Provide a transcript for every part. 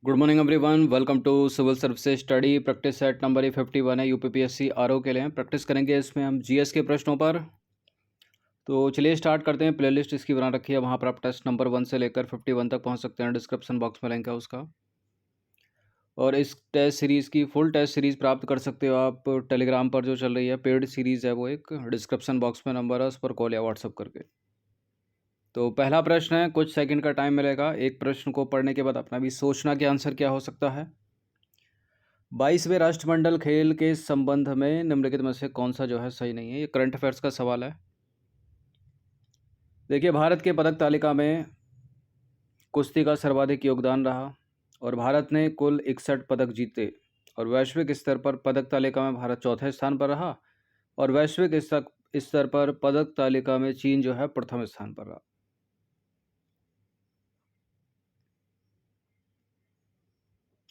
Good morning everyone, welcome to civil services study practice set number 51 है UPPSC RO के लिए। Practice करेंगे इसमें हम जीएस के प्रश्नों पर। तो चलिए स्टार्ट करते हैं। प्लेलिस्ट इसकी बना रखी है, वहाँ पर आप टेस्ट नंबर 1 से लेकर 51 तक पहुँच सकते हैं। डिस्क्रिप्शन बॉक्स में लिंक है उसका। और इस टेस्ट सीरीज़ की फुल टेस्ट सीरीज़ प्राप्त कर सकते हो आप टेलीग्राम पर, जो चल रही है पेड सीरीज़ है वो एक। डिस्क्रिप्शन बॉक्स में नंबर है, उस पर कॉल या व्हाट्सअप करके। तो पहला प्रश्न है, कुछ सेकंड का टाइम मिलेगा। एक प्रश्न को पढ़ने के बाद अपना भी सोचना कि आंसर क्या हो सकता है। 22वें राष्ट्रमंडल खेल के संबंध में निम्नलिखित में से कौन सा जो है सही नहीं है। ये करंट अफेयर्स का सवाल है। देखिए, भारत के पदक तालिका में कुश्ती का सर्वाधिक योगदान रहा और भारत ने कुल 61 पदक जीते। और वैश्विक स्तर पर पदक तालिका में भारत चौथे स्थान पर रहा और वैश्विक स्तर पर पदक तालिका में चीन जो है प्रथम स्थान पर रहा।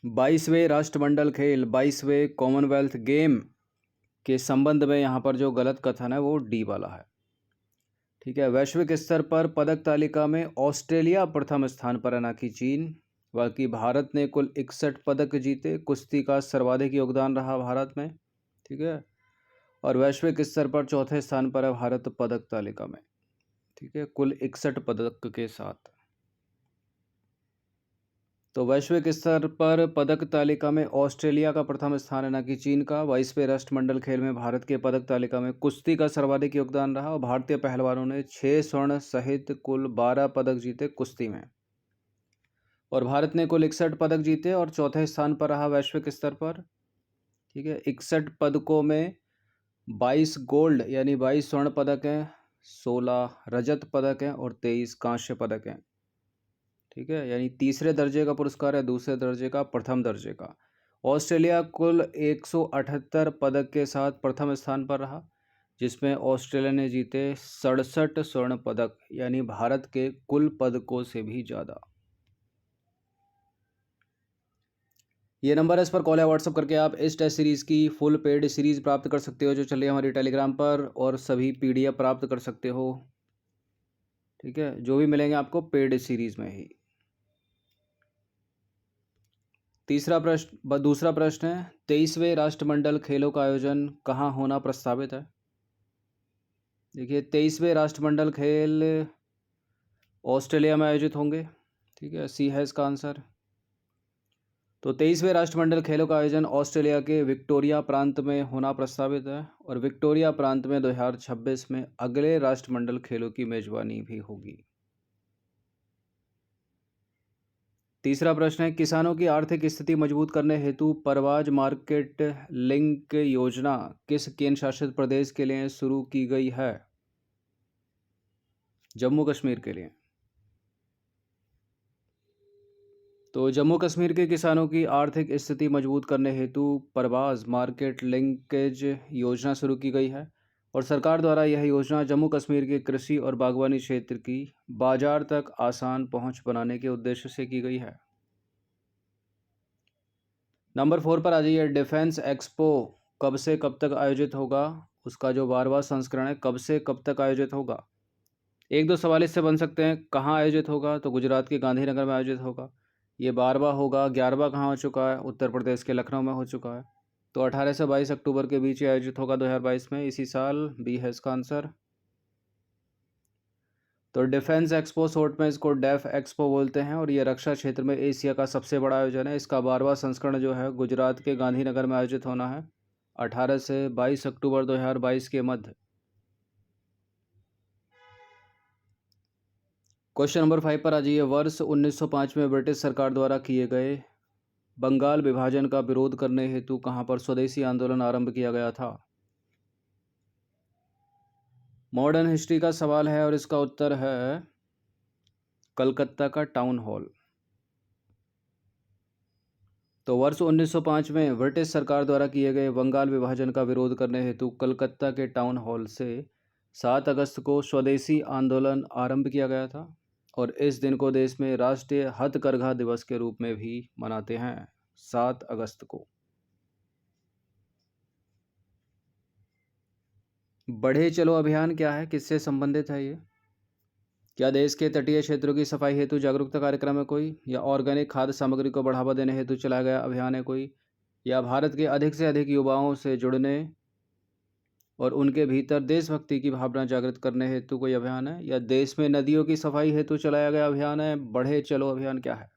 बाईसवें राष्ट्रमंडल खेल, 22वें कॉमनवेल्थ गेम के संबंध में यहाँ पर जो गलत कथन है वो डी वाला है। ठीक है, वैश्विक स्तर पर पदक तालिका में ऑस्ट्रेलिया प्रथम स्थान पर है, ना कि चीन। बाकी भारत ने कुल 61 पदक जीते, कुश्ती का सर्वाधिक योगदान रहा भारत में। ठीक है, और वैश्विक स्तर पर चौथे स्थान पर है भारत पदक तालिका में। ठीक है, कुल 61 पदक के साथ। तो वैश्विक स्तर पर पदक तालिका में ऑस्ट्रेलिया का प्रथम स्थान है, ना कि चीन का। 22वें राष्ट्रमंडल खेल में भारत के पदक तालिका में कुश्ती का सर्वाधिक योगदान रहा और भारतीय पहलवानों ने 6 स्वर्ण सहित कुल 12 पदक जीते कुश्ती में। और भारत ने कुल 61 पदक जीते और चौथे स्थान पर रहा वैश्विक स्तर पर। ठीक है, 61 पदकों में 22 गोल्ड यानी 22 स्वर्ण पदक हैं, 16 रजत पदक हैं और 23 कांस्य पदक हैं। ठीक है, यानी तीसरे दर्जे का पुरस्कार है, दूसरे दर्जे का, प्रथम दर्जे का। ऑस्ट्रेलिया कुल 178 पदक के साथ प्रथम स्थान पर रहा, जिसमें ऑस्ट्रेलिया ने जीते 67 स्वर्ण पदक, यानी भारत के कुल पदकों से भी ज़्यादा। ये नंबर है, इस पर कॉल या व्हाट्सअप करके आप इस टेस्ट सीरीज़ की फुल पेड सीरीज़ प्राप्त कर सकते हो, जो चल रही है हमारी टेलीग्राम पर, और सभी पीडीएफ प्राप्त कर सकते हो। ठीक है, जो भी मिलेंगे आपको पेड सीरीज़ में ही। दूसरा प्रश्न है, 23वें राष्ट्रमंडल खेलों का आयोजन कहाँ होना प्रस्तावित है। देखिए, 23वें राष्ट्रमंडल खेल ऑस्ट्रेलिया में आयोजित होंगे। ठीक है, सी है इसका आंसर। तो 23वें राष्ट्रमंडल खेलों का आयोजन ऑस्ट्रेलिया के विक्टोरिया प्रांत में होना प्रस्तावित है और विक्टोरिया प्रांत में 2026 में अगले राष्ट्रमंडल खेलों की मेजबानी भी होगी। तीसरा प्रश्न है, किसानों की आर्थिक स्थिति मजबूत करने हेतु परवाज मार्केट लिंक योजना किस केंद्र शासित प्रदेश के लिए शुरू की गई है। जम्मू कश्मीर के लिए। तो जम्मू कश्मीर के किसानों की आर्थिक स्थिति मजबूत करने हेतु परवाज मार्केट लिंकेज योजना शुरू की गई है और सरकार द्वारा यह योजना जम्मू कश्मीर के कृषि और बागवानी क्षेत्र की बाजार तक आसान पहुंच बनाने के उद्देश्य से की गई है। नंबर 4 पर आ जाइए। डिफेंस एक्सपो कब से कब तक आयोजित होगा, उसका जो 12वां संस्करण है कब से कब तक आयोजित होगा। एक दो सवाल इससे बन सकते हैं। कहाँ आयोजित होगा, तो गुजरात के गांधीनगर में आयोजित होगा। ये 12वां होगा। 11वां कहाँ हो चुका है, उत्तर प्रदेश के लखनऊ में हो चुका है। तो 18 से 22 अक्टूबर के बीच आयोजित होगा 2022 में, इसी साल। बी है इसका आंसर। तो डिफेंस एक्सपो, शॉर्ट में इसको डेफ एक्सपो बोलते हैं और ये रक्षा क्षेत्र में एशिया का सबसे बड़ा आयोजन है। इसका 12वां संस्करण जो है गुजरात के गांधीनगर में आयोजित होना है 18 से 22 अक्टूबर 2022 के मध्य। क्वेश्चन नंबर 5 पर आ जाइए। वर्ष 1905 में ब्रिटिश सरकार द्वारा किए गए बंगाल विभाजन का विरोध करने हेतु कहाँ पर स्वदेशी आंदोलन आरंभ किया गया था। मॉडर्न हिस्ट्री का सवाल है और इसका उत्तर है कलकत्ता का टाउन हॉल। तो वर्ष 1905 में ब्रिटिश सरकार द्वारा किए गए बंगाल विभाजन का विरोध करने हेतु कलकत्ता के टाउन हॉल से 7 अगस्त को स्वदेशी आंदोलन आरंभ किया गया था और इस दिन को देश में राष्ट्रीय हथकरघा दिवस के रूप में भी मनाते हैं, 7 अगस्त को। बढ़े चलो अभियान क्या है, किससे संबंधित है ये। क्या देश के तटीय क्षेत्रों की सफाई हेतु जागरूकता कार्यक्रम है कोई, या ऑर्गेनिक खाद्य सामग्री को बढ़ावा देने हेतु चलाया गया अभियान है कोई, या भारत के अधिक से अधिक युवाओं से जुड़ने और उनके भीतर देशभक्ति की भावना जागृत करने हेतु कोई अभियान है, या देश में नदियों की सफाई हेतु चलाया गया अभियान है, बढ़े चलो अभियान क्या है?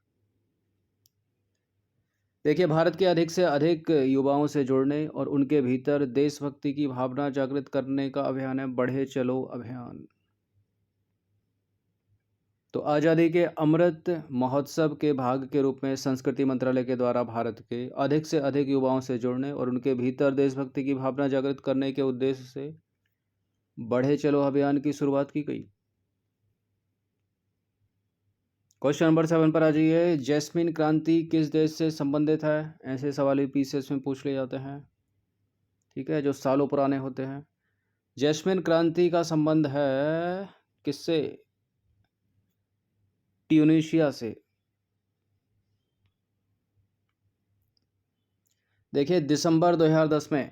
देखिए, भारत के अधिक से अधिक युवाओं से जुड़ने और उनके भीतर देशभक्ति की भावना जागृत करने का अभियान है बढ़े चलो अभियान। तो आज़ादी के अमृत महोत्सव के भाग के रूप में संस्कृति मंत्रालय के द्वारा भारत के अधिक से अधिक युवाओं से जुड़ने और उनके भीतर देशभक्ति की भावना जागृत करने के उद्देश्य से बढ़े चलो अभियान की शुरुआत की गई। क्वेश्चन नंबर 7 पर आ जाइए। जैस्मिन क्रांति किस देश से संबंधित है? ऐसे सवाल भी पीसीएस में पूछ लिए जाते हैं, ठीक है, जो सालों पुराने होते हैं। जैस्मिन क्रांति का संबंध है किससे? ट्यूनीशिया से। देखिए, दिसंबर 2010 में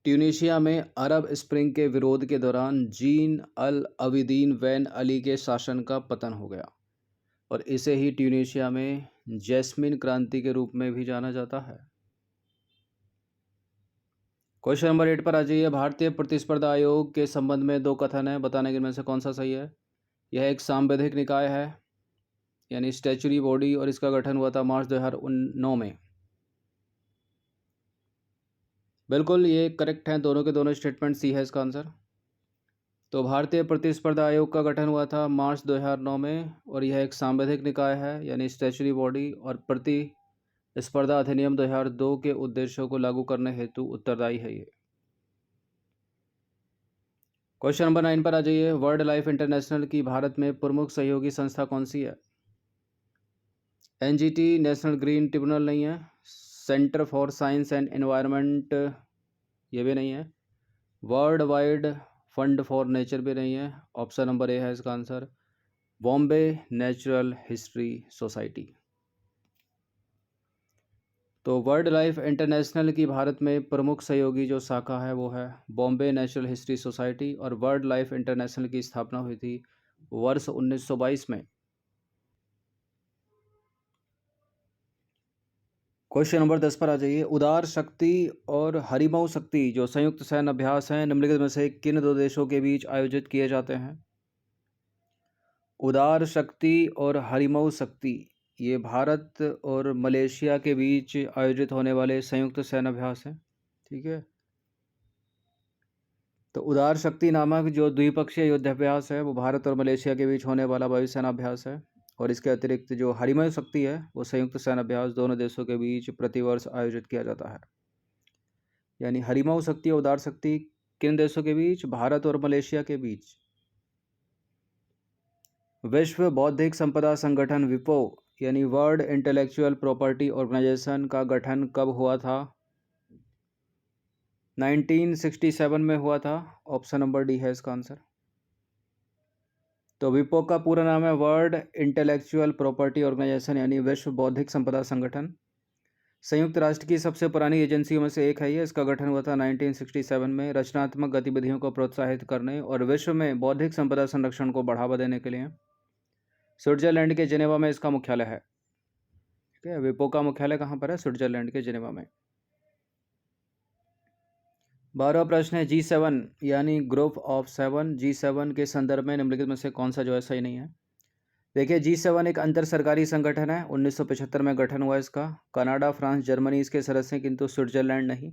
ट्यूनीशिया में अरब स्प्रिंग के विरोध के दौरान जीन अल अबिदीन वैन अली के शासन का पतन हो गया और इसे ही ट्यूनीशिया में जैस्मिन क्रांति के रूप में भी जाना जाता है। क्वेश्चन नंबर 8 पर आ जाइए। भारतीय प्रतिस्पर्धा आयोग के संबंध में दो कथन है, बताने के इनमें से कौन सा सही है? यह एक सांविधिक निकाय है, यानी स्टैच्यूटरी बॉडी, और इसका गठन हुआ था मार्च 2009 में। बिल्कुल, ये करेक्ट हैं, दोनों के दोनों स्टेटमेंट सी है इसका आंसर। तो भारतीय प्रतिस्पर्धा आयोग का गठन हुआ था मार्च 2009 में और यह एक सांविधिक निकाय है, यानी स्टैच्यूटरी बॉडी, और प्रतिस्पर्धा अधिनियम 2002 के उद्देश्यों को लागू करने हेतु उत्तरदायी है ये। क्वेश्चन नंबर 9 पर आ जाइए। वर्ल्ड लाइफ इंटरनेशनल की भारत में प्रमुख सहयोगी संस्था कौन सी है? एनजीटी, नेशनल ग्रीन ट्रिब्यूनल नहीं है, centre for science and environment ये भी नहीं है, world wide fund for nature भी नहीं है। ऑप्शन नंबर ए है इसका answer, Bombay natural history society. तो वर्ल्ड लाइफ इंटरनेशनल की भारत में प्रमुख सहयोगी जो शाखा है वो है बॉम्बे नेचुरल हिस्ट्री सोसाइटी, और वर्ल्ड लाइफ इंटरनेशनल की स्थापना हुई थी वर्ष 1922 में। क्वेश्चन नंबर 10 पर आ जाइए। उदार शक्ति और हरिमऊ शक्ति जो संयुक्त सैन्य अभ्यास हैं निम्नलिखित में से किन दो देशों के बीच आयोजित किए जाते हैं? उदार शक्ति और हरिमऊ शक्ति ये भारत और मलेशिया के बीच आयोजित होने वाले संयुक्त सैन्य अभ्यास हैं, ठीक है। तो उदार शक्ति नामक जो द्विपक्षीय युद्धाभ्यास है वो भारत और मलेशिया के बीच होने वाला वायुसेना अभ्यास है, और इसके अतिरिक्त जो हरिमय शक्ति है वो संयुक्त सैन्य अभ्यास दोनों देशों के बीच प्रतिवर्ष आयोजित किया जाता है। यानी हरिमय शक्ति और उदार शक्ति किन देशों के बीच? भारत और मलेशिया के बीच। विश्व बौद्धिक संपदा संगठन विपो यानी वर्ल्ड इंटेलेक्चुअल प्रॉपर्टी ऑर्गेनाइजेशन का गठन कब हुआ था? 1967 में हुआ था। ऑप्शन नंबर डी है इसका आंसर। तो विपो का पूरा नाम है वर्ल्ड इंटेलेक्चुअल प्रॉपर्टी ऑर्गेनाइजेशन, यानी विश्व बौद्धिक संपदा संगठन। संयुक्त राष्ट्र की सबसे पुरानी एजेंसियों में से एक है ये। इसका गठन हुआ था 1967 में रचनात्मक गतिविधियों को प्रोत्साहित करने और विश्व में बौद्धिक संपदा संरक्षण को बढ़ावा देने के लिए। स्विट्जरलैंड के जेनेवा में इसका मुख्यालय है, ठीक है। विपो का मुख्यालय कहाँ पर है? स्विट्जरलैंड के जेनेवा में। 12वां प्रश्न है G7 यानी ग्रुप ऑफ 7, G7 के संदर्भ में निम्नलिखित में से कौन सा जो है सही नहीं है? देखिए, G7 एक अंतर सरकारी संगठन है, 1975 में गठन हुआ इसका। कनाडा, फ्रांस, जर्मनी इसके सदस्य हैं, किंतु स्विट्जरलैंड नहीं।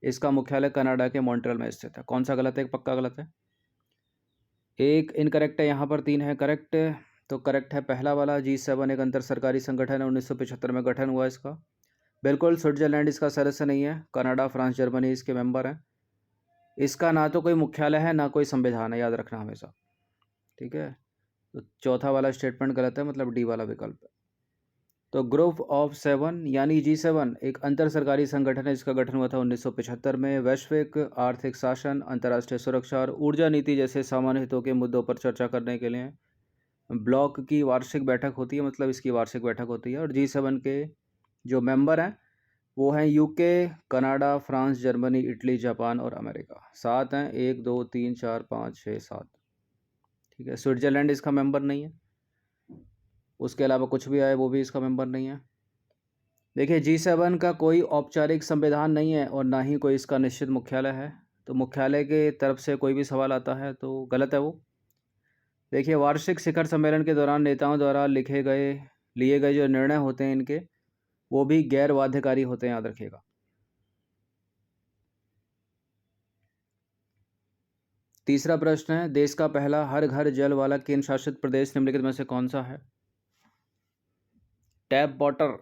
इसका मुख्यालय कनाडा के मॉन्ट्रियल में स्थित है। कौन सा गलत है? एक पक्का गलत है, एक इनकरेक्ट है, यहाँ पर 3 है करेक्ट। तो करेक्ट है पहला वाला, G7 एक अंतर सरकारी संगठन है, 1975 में गठन हुआ इसका। बिल्कुल, स्विट्जरलैंड इसका सदस्य नहीं है, कनाडा, फ्रांस, जर्मनी इसके मेंबर हैं। इसका ना तो कोई मुख्यालय है ना कोई संविधान है, याद रखना हमेशा, ठीक है। तो चौथा वाला स्टेटमेंट गलत है, मतलब डी वाला विकल्प है। तो ग्रुप ऑफ 7 यानी G7 एक अंतर सरकारी संगठन है, इसका गठन हुआ था 1975 में। वैश्विक आर्थिक शासन, अंतर्राष्ट्रीय सुरक्षा और ऊर्जा नीति जैसे सामान्य हितों के मुद्दों पर चर्चा करने के लिए ब्लॉक की वार्षिक बैठक होती है, मतलब इसकी वार्षिक बैठक होती है। और G7 के जो मेंबर हैं वो हैं UK, Canada, France, Germany, Italy, Japan और अमेरिका। 7 हैं, 1 2 3 4 5 6 7, ठीक है। स्विट्जरलैंड इसका मेंबर नहीं है। उसके अलावा कुछ भी आए वो भी इसका मेंबर नहीं है। देखिए G7 का कोई औपचारिक संविधान नहीं है और ना ही कोई इसका निश्चित मुख्यालय है। तो मुख्यालय के तरफ से कोई भी सवाल आता है तो गलत है वो। देखिए वार्षिक शिखर सम्मेलन के दौरान नेताओं द्वारा लिए गए जो निर्णय होते हैं इनके, वो भी गैर बाध्यकारी होते हैं, याद रखिएगा। तीसरा प्रश्न है, देश का पहला हर घर जल वाला केंद्र शासित प्रदेश निम्नलिखित में से कौन सा है? टैप वाटर,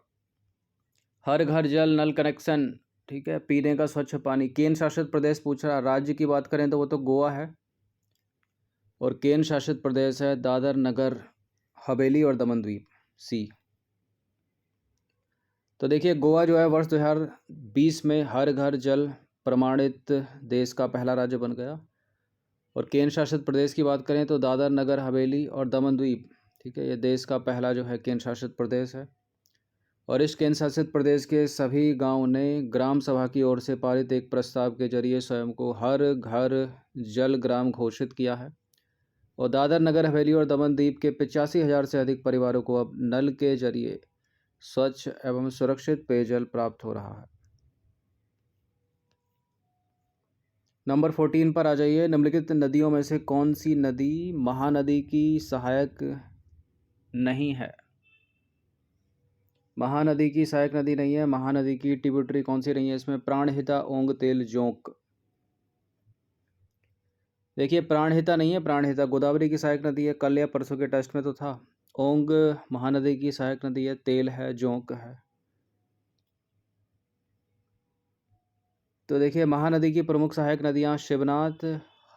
हर घर जल, नल कनेक्शन, ठीक है, पीने का स्वच्छ पानी। केंद्र शासित प्रदेश पूछ रहा, राज्य की बात करें तो वो तो गोवा है और केंद्र शासित प्रदेश है दादर नगर हवेली और दमन द्वीप, सी। तो देखिए गोवा जो है वर्ष 2020 में हर घर जल प्रमाणित देश का पहला राज्य बन गया। और केंद्र शासित प्रदेश की बात करें तो दादर नगर हवेली और दमन द्वीप, ठीक है, ये देश का पहला जो है केंद्र शासित प्रदेश है। और इस केंद्र शासित प्रदेश के सभी गांव ने ग्राम सभा की ओर से पारित एक प्रस्ताव के जरिए स्वयं को हर घर जल ग्राम घोषित किया है। और दादर नगर हवेली और दमन द्वीप के 85,000 से अधिक परिवारों को अब नल के जरिए स्वच्छ एवं सुरक्षित पेयजल प्राप्त हो रहा है। नंबर 14 पर आ जाइए। निम्नलिखित नदियों में से कौन सी नदी महानदी की सहायक नहीं है? महानदी की सहायक नदी नहीं है। महानदी की ट्रिब्यूटरी कौन सी नहीं है इसमें? प्राणहिता, ओंग, तेल, जोंक। देखिए प्राणहिता नहीं है, प्राणहिता गोदावरी की सहायक नदी है, कल या परसों के टेस्ट में तो था। ओंग महानदी की सहायक नदी है, तेल है, जोंक है। तो देखिए महानदी की प्रमुख सहायक नदियाँ शिवनाथ,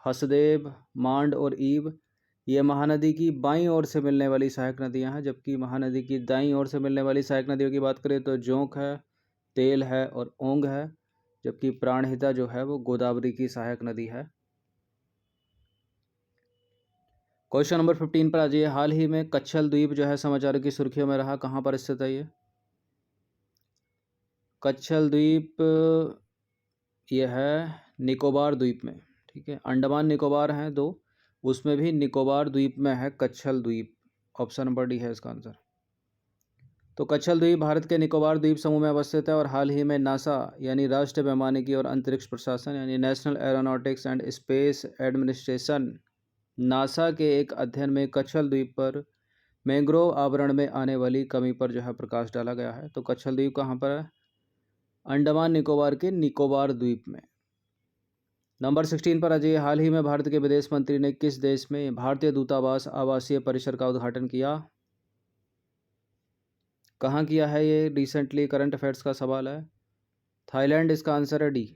हसदेव, मांड और ईब, ये महानदी की बाईं ओर से मिलने वाली सहायक नदियाँ हैं। जबकि महानदी की दाईं ओर से मिलने वाली सहायक नदियों की बात करें तो जोंक है, तेल है और ओंग है। जबकि प्राणहिता जो है वो गोदावरी की सहायक नदी है। क्वेश्चन नंबर 15 पर आ जाइए। हाल ही में कच्छल द्वीप जो है समाचारों की सुर्खियों में रहा, कहाँ पर स्थित है ये? कच्छल द्वीप ये है निकोबार द्वीप में, ठीक है। अंडमान निकोबार हैं दो, उसमें भी निकोबार द्वीप में है कच्छल द्वीप। ऑप्शन नंबर डी है इसका आंसर। तो कच्छल द्वीप भारत के निकोबार द्वीप समूह में अवस्थित है और हाल ही में नासा यानी राष्ट्रीय वैमानिकी और अंतरिक्ष प्रशासन यानी national aeronautics and space administration NASA के एक अध्ययन में कच्छल द्वीप पर मैंग्रोव आवरण में आने वाली कमी पर जो है प्रकाश डाला गया है। तो कच्छल द्वीप कहाँ पर है? अंडमान निकोबार के निकोबार द्वीप में। नंबर 16 पर आ जाइए। हाल ही में भारत के विदेश मंत्री ने किस देश में भारतीय दूतावास आवासीय परिसर का उद्घाटन किया? कहाँ किया है ये? रिसेंटली करंट अफेयर्स का सवाल है। थाईलैंड इसका आंसर है, डी।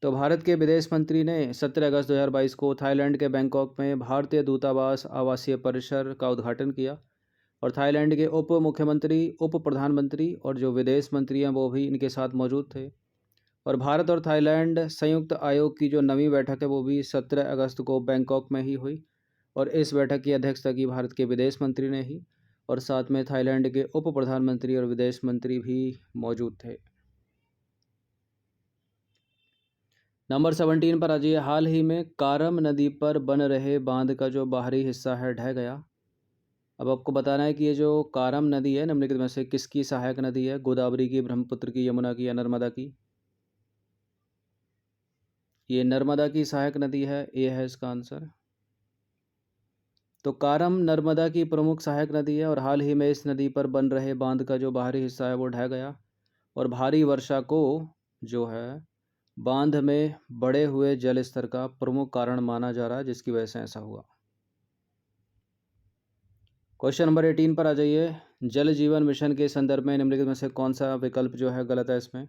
तो भारत के विदेश मंत्री ने 17 अगस्त 2022 को थाईलैंड के बैंकॉक में भारतीय दूतावास आवासीय परिसर का उद्घाटन किया। और थाईलैंड के उप मुख्यमंत्री, उप प्रधानमंत्री और जो विदेश मंत्री हैं वो भी इनके साथ मौजूद थे। और भारत और थाईलैंड संयुक्त आयोग की जो नवीं बैठक है वो भी 17 अगस्त को बैंकॉक में ही हुई। और इस बैठक की अध्यक्षता की भारत के विदेश मंत्री ने ही, और साथ में थाईलैंड के उप प्रधानमंत्री और विदेश मंत्री भी मौजूद थे। नंबर 17 पर आ जाइए। हाल ही में कारम नदी पर बन रहे बांध का जो बाहरी हिस्सा है ढह गया। अब आपको बताना है कि ये जो कारम नदी है निम्नलिखित में से किसकी सहायक नदी है? गोदावरी की, ब्रह्मपुत्र की, यमुना की या नर्मदा की? ये नर्मदा की सहायक नदी है, ये है इसका आंसर। तो कारम नर्मदा की प्रमुख सहायक नदी है और हाल ही में इस नदी पर बन रहे बांध का जो बाहरी हिस्सा है वो ढह गया। और भारी वर्षा को जो है बांध में बढ़े हुए जल स्तर का प्रमुख कारण माना जा रहा है, जिसकी वजह से ऐसा हुआ। क्वेश्चन नंबर 18 पर आ जाइए। जल जीवन मिशन के संदर्भ में निम्नलिखित में से कौन सा विकल्प जो है गलत है इसमें?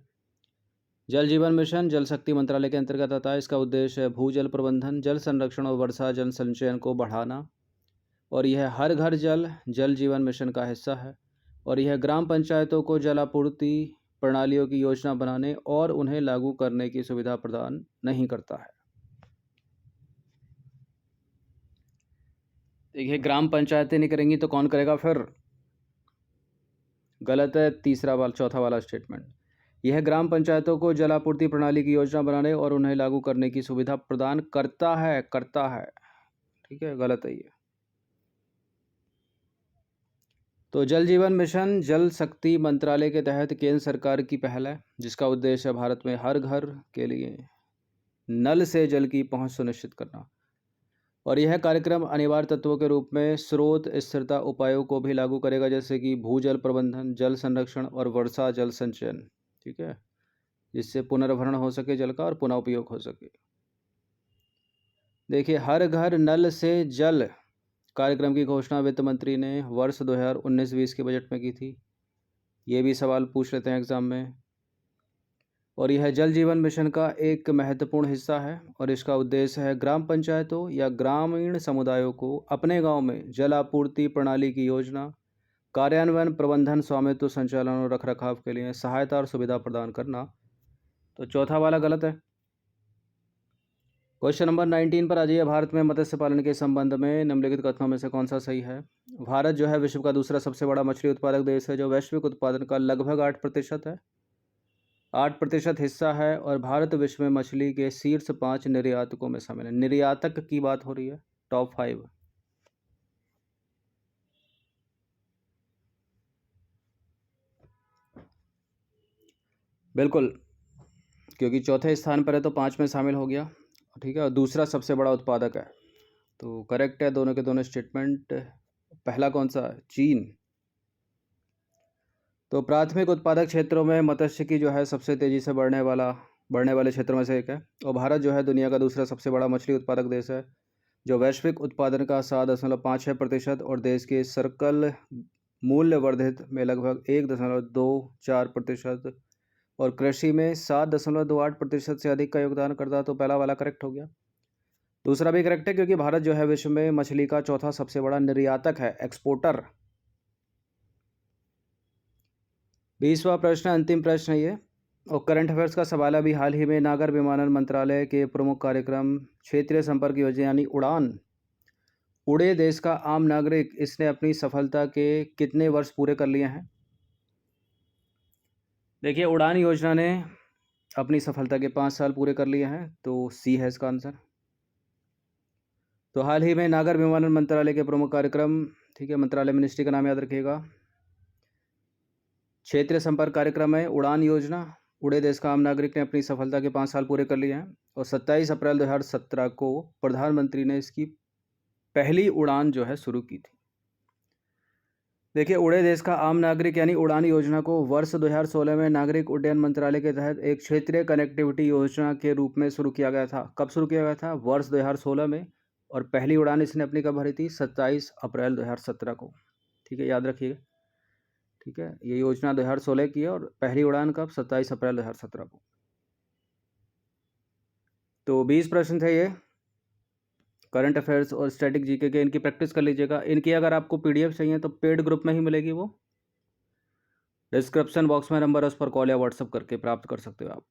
जल जीवन मिशन जल शक्ति मंत्रालय के अंतर्गत आता है। इसका उद्देश्य है भूजल प्रबंधन, जल संरक्षण और वर्षा जल संचयन को बढ़ाना। और यह हर घर जल जल जीवन मिशन का हिस्सा है। और यह ग्राम पंचायतों को जल आपूर्ति प्रणालियों की योजना बनाने और उन्हें लागू करने की सुविधा प्रदान नहीं करता है। देखिए ग्राम पंचायतें नहीं करेंगी तो कौन करेगा फिर? गलत है तीसरा वाला, चौथा वाला स्टेटमेंट। यह ग्राम पंचायतों को जल आपूर्ति प्रणाली की योजना बनाने और उन्हें लागू करने की सुविधा प्रदान करता है। ठीक है, गलत है ये। तो जल जीवन मिशन जल शक्ति मंत्रालय के तहत केंद्र सरकार की पहल है, जिसका उद्देश्य है भारत में हर घर के लिए नल से जल की पहुंच सुनिश्चित करना। और यह कार्यक्रम अनिवार्य तत्वों के रूप में स्रोत स्थिरता उपायों को भी लागू करेगा, जैसे कि भूजल प्रबंधन, जल संरक्षण और वर्षा जल संचयन। ठीक है, जिससे पुनर्भरण हो सके जल का और पुनः उपयोग हो सके। देखिए, हर घर नल से जल कार्यक्रम की घोषणा वित्त मंत्री ने वर्ष 2019-20 के बजट में की थी। ये भी सवाल पूछ लेते हैं एग्जाम में। और यह जल जीवन मिशन का एक महत्वपूर्ण हिस्सा है और इसका उद्देश्य है ग्राम पंचायतों या ग्रामीण समुदायों को अपने गांव में जल आपूर्ति प्रणाली की योजना, कार्यान्वयन, प्रबंधन, स्वामित्व, संचालन और रखरखाव के लिए सहायता और सुविधा प्रदान करना। तो चौथा वाला गलत है। क्वेश्चन नंबर 19 पर आ जाइए। भारत में मत्स्य पालन के संबंध में निम्नलिखित कथनों में से कौन सा सही है? भारत जो है विश्व का दूसरा सबसे बड़ा मछली उत्पादक देश है, जो वैश्विक उत्पादन का लगभग 8% है, 8% हिस्सा है। और भारत विश्व में मछली के शीर्ष 5 निर्यातकों में शामिल है। निर्यातक की बात हो रही है, टॉप 5। बिल्कुल, क्योंकि चौथे स्थान पर है तो 5 में शामिल हो गया। ठीक है, और दूसरा सबसे बड़ा उत्पादक है, तो करेक्ट है दोनों के दोनों स्टेटमेंट। पहला कौन सा है? चीन। तो प्राथमिक उत्पादक क्षेत्रों में मत्स्य की जो है सबसे तेज़ी से बढ़ने वाले क्षेत्रों में से एक है। और भारत जो है दुनिया का दूसरा सबसे बड़ा मछली उत्पादक देश है, जो वैश्विक उत्पादन का 7.56% और देश के सर्कल मूल्य वर्धित में लगभग 1.24% और कृषि में 7.28% से अधिक का योगदान करता। तो पहला वाला करेक्ट हो गया। दूसरा भी करेक्ट है, क्योंकि भारत जो है विश्व में मछली का चौथा सबसे बड़ा निर्यातक है, एक्सपोर्टर। 20वां प्रश्न, अंतिम प्रश्न है ये, और करंट अफेयर्स का सवाल है। अभी हाल ही में नागर विमानन मंत्रालय के प्रमुख कार्यक्रम क्षेत्रीय संपर्क योजना यानी उड़ान, उड़े देश का आम नागरिक, इसने अपनी सफलता के कितने वर्ष पूरे कर लिए हैं? देखिए, उड़ान योजना ने अपनी सफलता के 5 साल पूरे कर लिए हैं, तो सी है इसका आंसर। तो हाल ही में नागर विमानन मंत्रालय के प्रमुख कार्यक्रम, ठीक है, मंत्रालय मिनिस्ट्री का नाम याद रखिएगा, क्षेत्रीय संपर्क कार्यक्रम है उड़ान योजना। उड़े देश का आम नागरिक ने अपनी सफलता के 5 साल पूरे कर लिए हैं और 27 अप्रैल 2017 को प्रधानमंत्री ने इसकी पहली उड़ान जो है शुरू की थी। देखिए, उड़े देश का आम नागरिक यानी उड़ान योजना को वर्ष 2016 में नागरिक उड्डयन मंत्रालय के तहत एक क्षेत्रीय कनेक्टिविटी योजना के रूप में शुरू किया गया था। कब शुरू किया गया था? वर्ष 2016 में। और पहली उड़ान इसने अपनी कब भरी थी? 27 अप्रैल 2017 को। ठीक है, याद रखिएगा। ठीक है, ये योजना 2016 की है और पहली उड़ान कब? 27 अप्रैल 2017 को। तो 20 प्रश्न थे ये करंट अफेयर्स और स्टैटिक जीके के। इनकी प्रैक्टिस कर लीजिएगा। इनकी अगर आपको पीडीएफ चाहिए तो पेड ग्रुप में ही मिलेगी, वो डिस्क्रिप्शन बॉक्स में नंबर है, उस पर कॉल या व्हाट्सअप करके प्राप्त कर सकते हो आप।